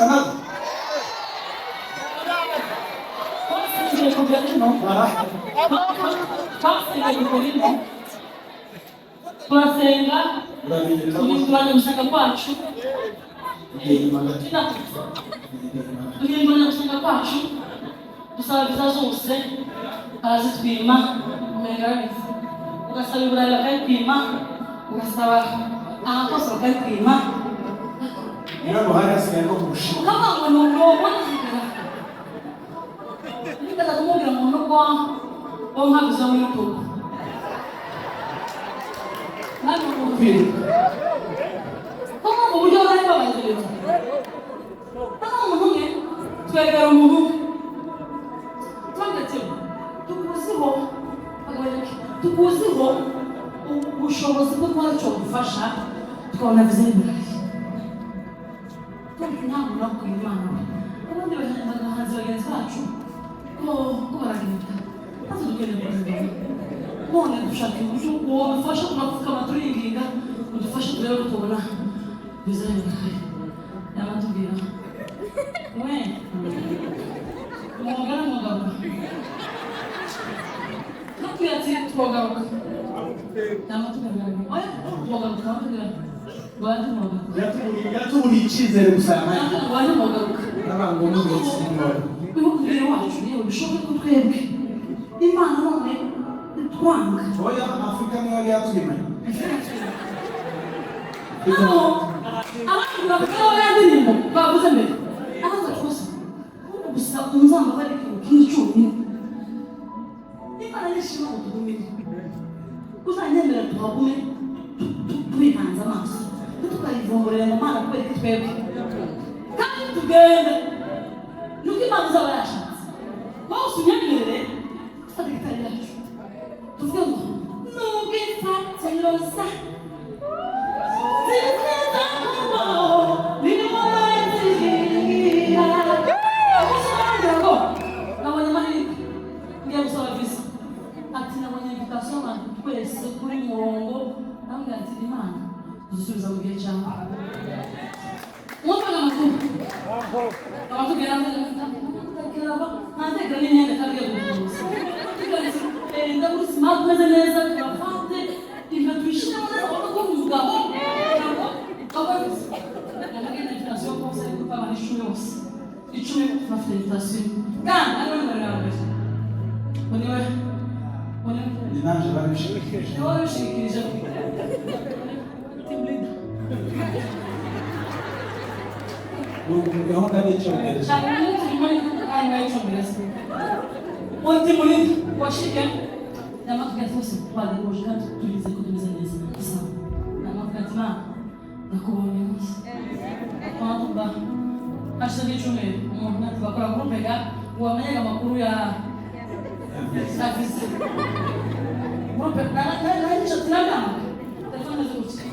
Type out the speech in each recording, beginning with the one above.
another. Turasenga tuhimbana gusenga kwacu tuhimbana gusenga kwacu dusaba viza zose arazitwima umengarabizi ugasaba iburayi bakayitwima ugasaba ahantu hose bakayitwima ntabwo hari hasigaye no kurusha ukavuga ngo ni ubona nikaza kumubwira umuntu ko nkabuze mu YouTube nani ukubwira kama uburyo bari babagereza kama umuntu umwe twegera umuntu twagatiwe tukuziho ubushobozi bwo kuba cyo gufasha tukabona vize y'iburayi kandi ntabwo nakubwira Imana abandi bahanzi bagenzi bacu ko baragenda maze dukeneye kuzigamira none dushaka uburyo wabafasha tunapfukama turinginga udufashe turebe ko tubona viza y'iburayi yabatubwira we umugana umugabo natuyatsi twagaruka yamatubwira oya twagaruka yamatubwira yatuburiye icyizere gusa waje mugaruka n'abantu n'umunsi umubiri wacu yewe bishoboke ko twebwe Imana none twanga oya Afrika niyo yari yatwimanye abandi bakaba yandirimbo bavuze mbere abaza twose gusa umuzamba bari k'icumi Imana yishima ngo tugumire uzanyemera tuhagume twihanze amaso tukayivumburira mu Mana kubera ko twebwe kandi tugende nuko Imana izaba yashatse bose unyemerere dufate gitari yacu tuvuge ngo nubwo imfatiro za zizeza kubaho birimo bazihingira bose baragira ngo nabonye amahirwe ngiye gusaba visa ati nabonye invitation abantu twese kuri murongo nambwira ati Imana dusubiza mu gihe cyawe mwumvaga amakuru abatubwira ntatekera n'imyenda kagiye guhuza ndabona smart meze neza turafate ibyo twishiramo neza ubona ko umugabo yamagenda invitation kose ariko twabana icumi yose icumi bafite invitation kandi ariwe numero yawe mbere ni nanje babishikirije niwe wabishikirije gahunda n'icyongereza undi muri washike namatubwira twese twadegoje kandi tubize ko tumeze neza sawa namatubwira ati Mana nakubonye gusa twatuba hashize n'icyumweru umuntu ati bakora kumpega ngo bamenye amakuru ya visa gurupe nayica tinagamba telefone ze gutya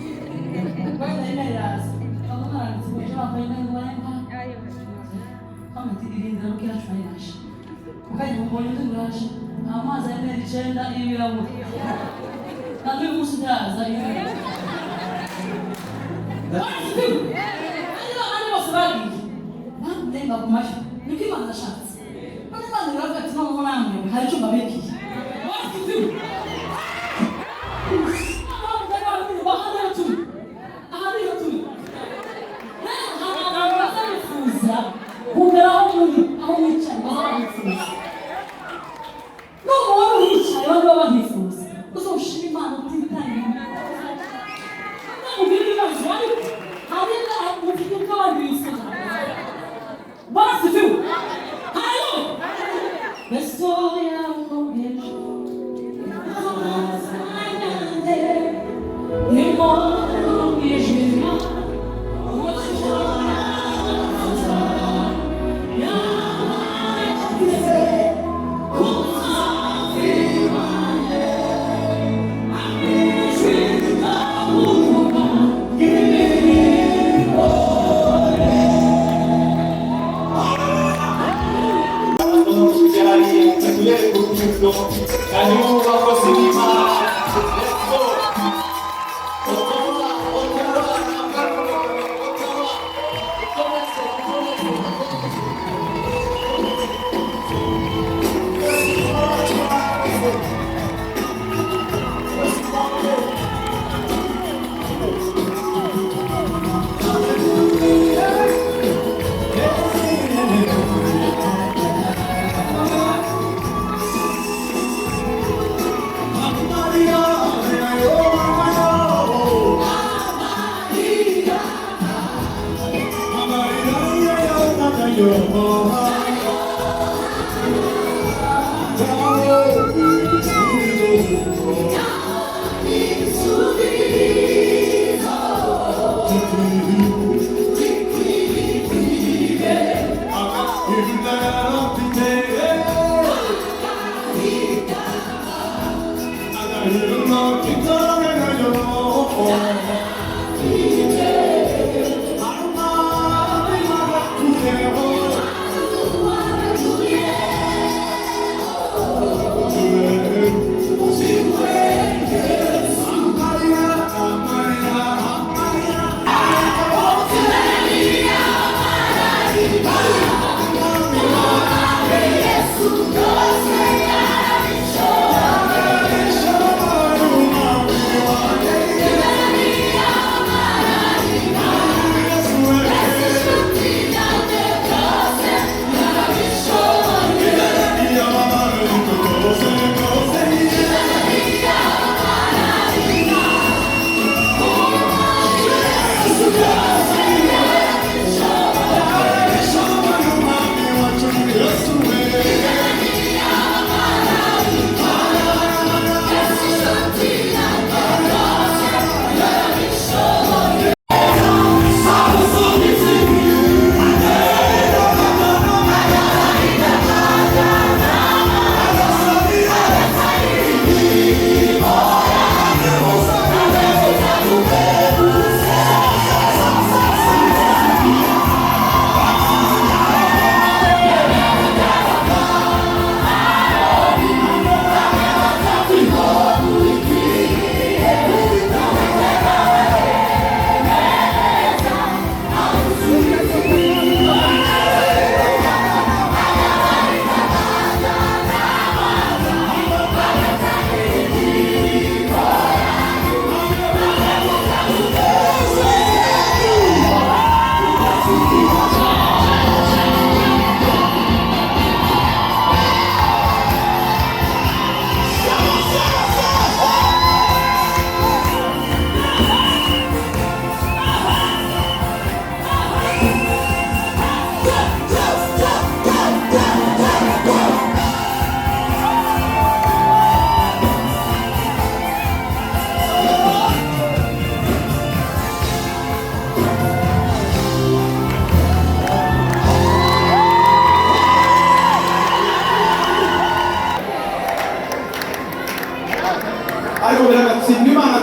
bagenda email yaza abamaranditse kuje bambaye imyenda baremba kama tidirindira ko yacu yaje ukajya mubonye turaje amazi ya meri 9 y'ibirahuri kandi uyu munsi ndaza y'ibirahuri ari bose bagiye bamdenga ku mafi niko Imana yashatse none Imana iravuga ati noneho namwe hari icyo mbabikiye kugera aho muri aho wicaye bazabifuza n'ubu wari uhicaye bari babifuza uzoshima Imana utitangira n'umubiri w'ibibazo ariko hari n'abafite uko abandi bifuza basifiwe haleluya besoya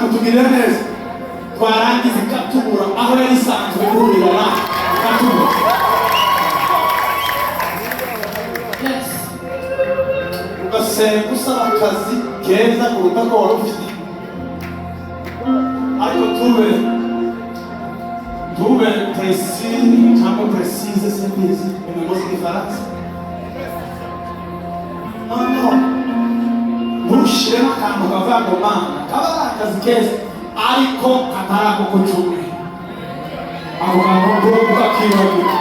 kutugirira neza twarangiza ikatubura aho yari isanzwe ihurira na ikatubura. Ugasenga usaba akazi keza kuruta ko wari ufite, ariko tube presi cyangwa precise simbizi mu gifaransa. Ntushiremo akantu kavuga ngo mana kaba ari akazi keza ariko katari ako kucumi, ako kantu ukakibagirwa.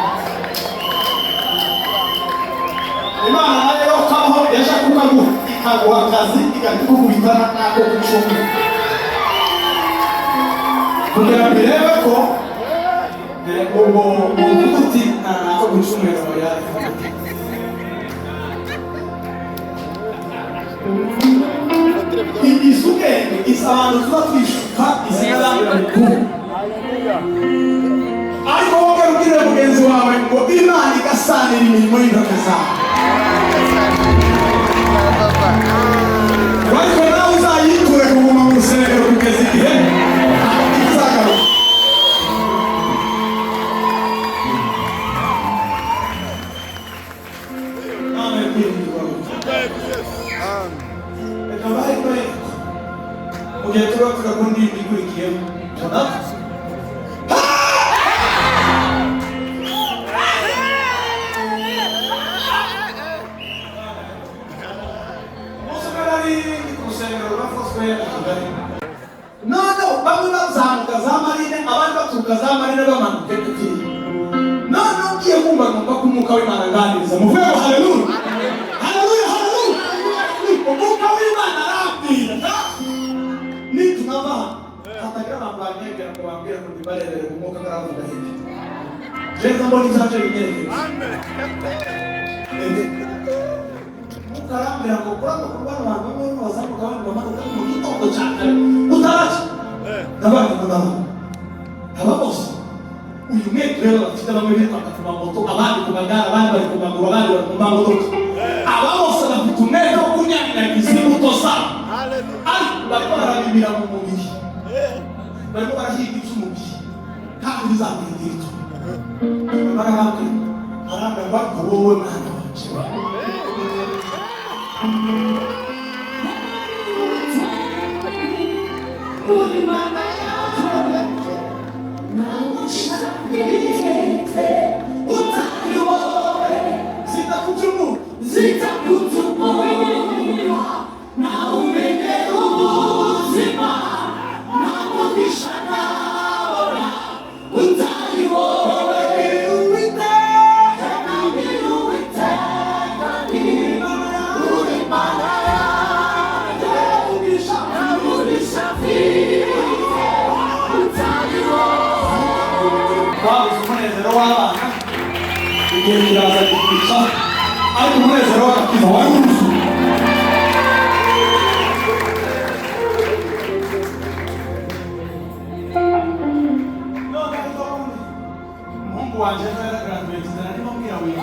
Imana nayo kabaho yaje kukaguha ikaguha akazi ikakugubitana n'ako kucumi kugira ngo irebe ko ubwo uti n'ako kucumi yawe Isugenge isabantu tuba twishuka izizabira bikuru, ariko wowe ubwire mugenzi wawe ngo Imana igasanira imirimo y'intoki zawe, ariko nawe uzayiture kuguma mu rusengero kugeza igihe izagaruka. Mugihe tuba tugakundi ikurikiyeho none bamwe bazamuka za marine abandi baturuka za marine bamanuka ebyiri. None ugiye kumva ngomba ko umwuka w'Imana aganiriza muvuge ngo haleluya haleluya haleluya. Umwuka w'Imana arabwira nitunava hatagira abantu banyegera ngo bambwire ngo nibarebere ku mwuka karavuga hirya Leza mboni zaje binyereke. Mukarambira ngo kuramo kurwana abantu bamwe bazamuka abandi bamanuka mu gitondo cyane. Utaraje. Nabandi ndabona. Aba bose. Uyu mwete rero bafite bamwe bitwa ku mamoto, abandi ku magare, abandi bari ku maguru, abandi bari ku mamodoka. Aba bose bafite umwete wo kunyanyagiza imbuto zabo. Ariko barimo barabibira mu mubiri. Barimo barahiga iby'umubiri. Ntabwo bizakwigira icyo. Barahambwe. Barahambwe bako wowe mwana wacu. Uri mama yawe. Zita kutumura na umene ubuzima na mugisha naora utari wowe uwiteka uri mana yanjye mugisha utari wowe. Babuze umunezero w'abana igihe kiraza kikwica ariko umunezero w'agakiza wari wuzuye. None ariko umuhungu wanjye ejo yaragaraduwete ndimo mbwira wiga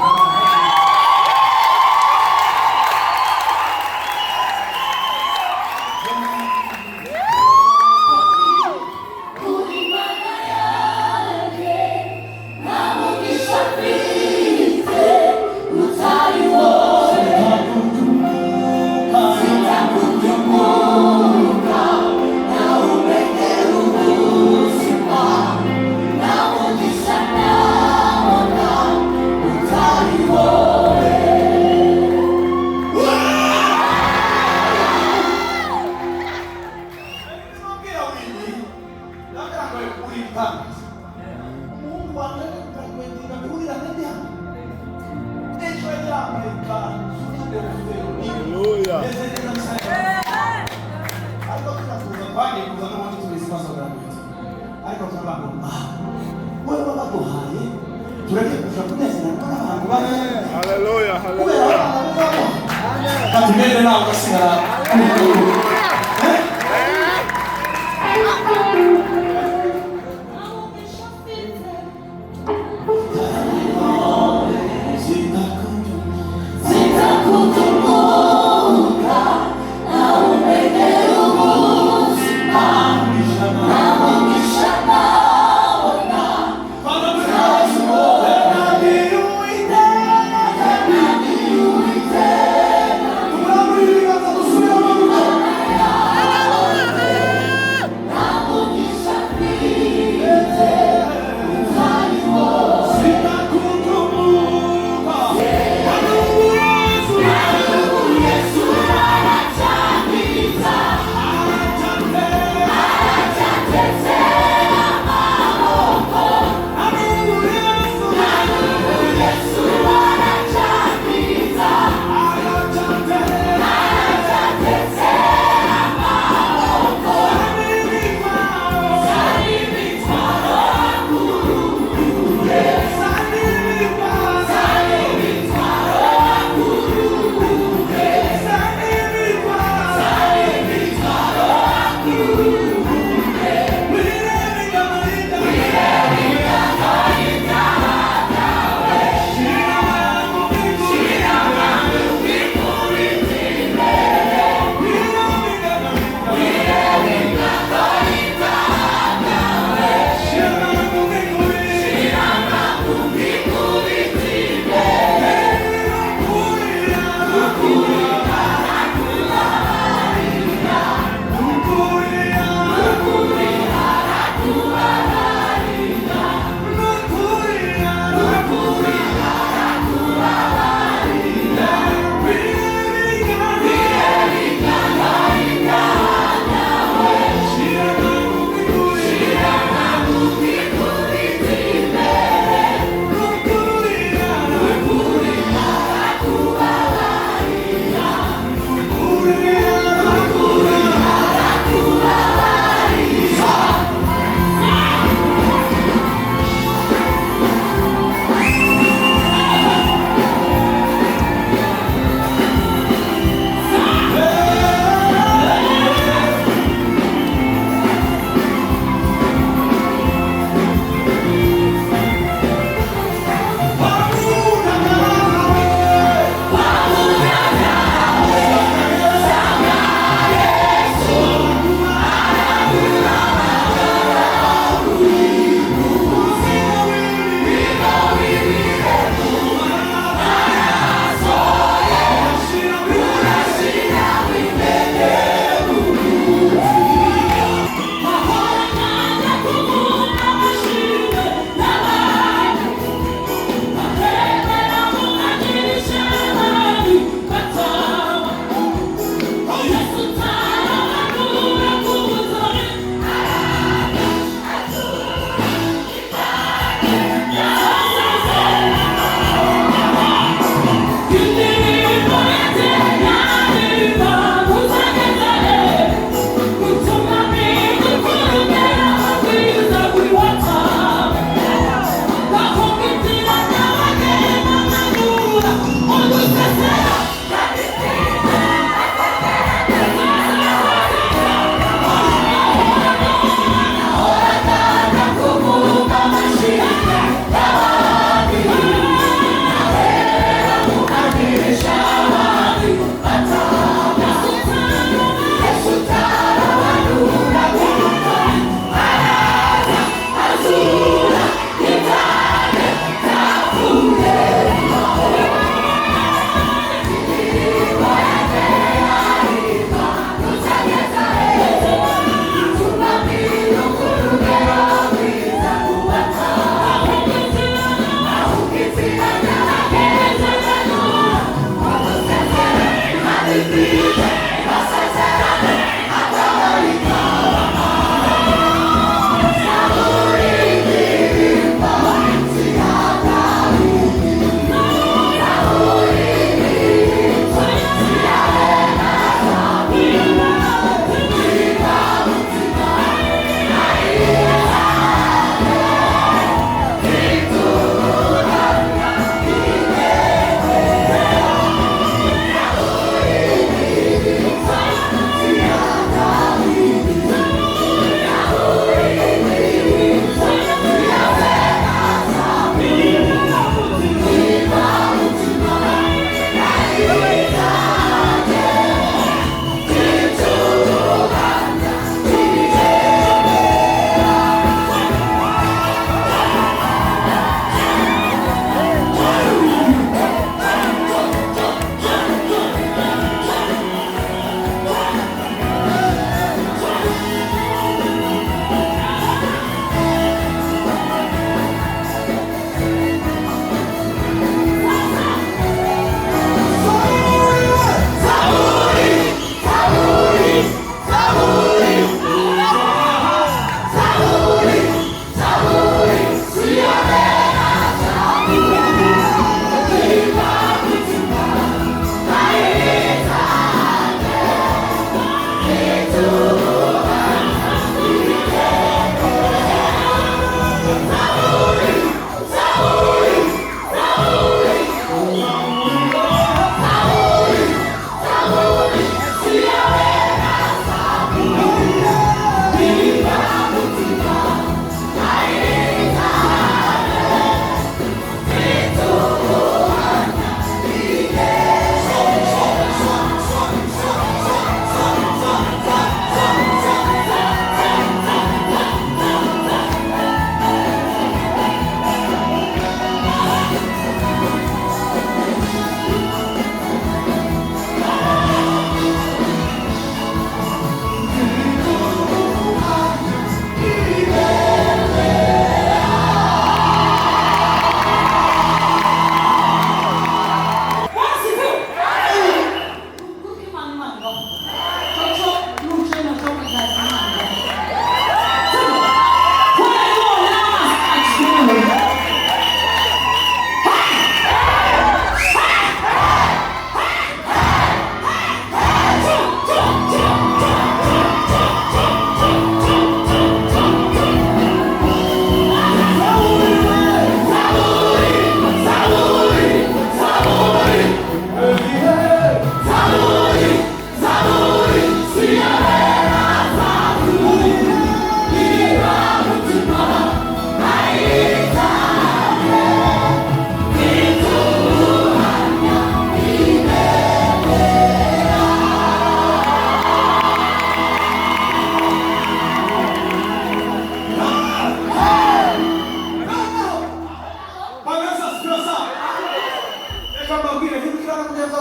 Hallelujah, hallelujah. Amen.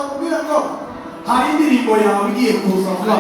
bakubwira ngo hari indirimbo yawe igiye kuza vuba.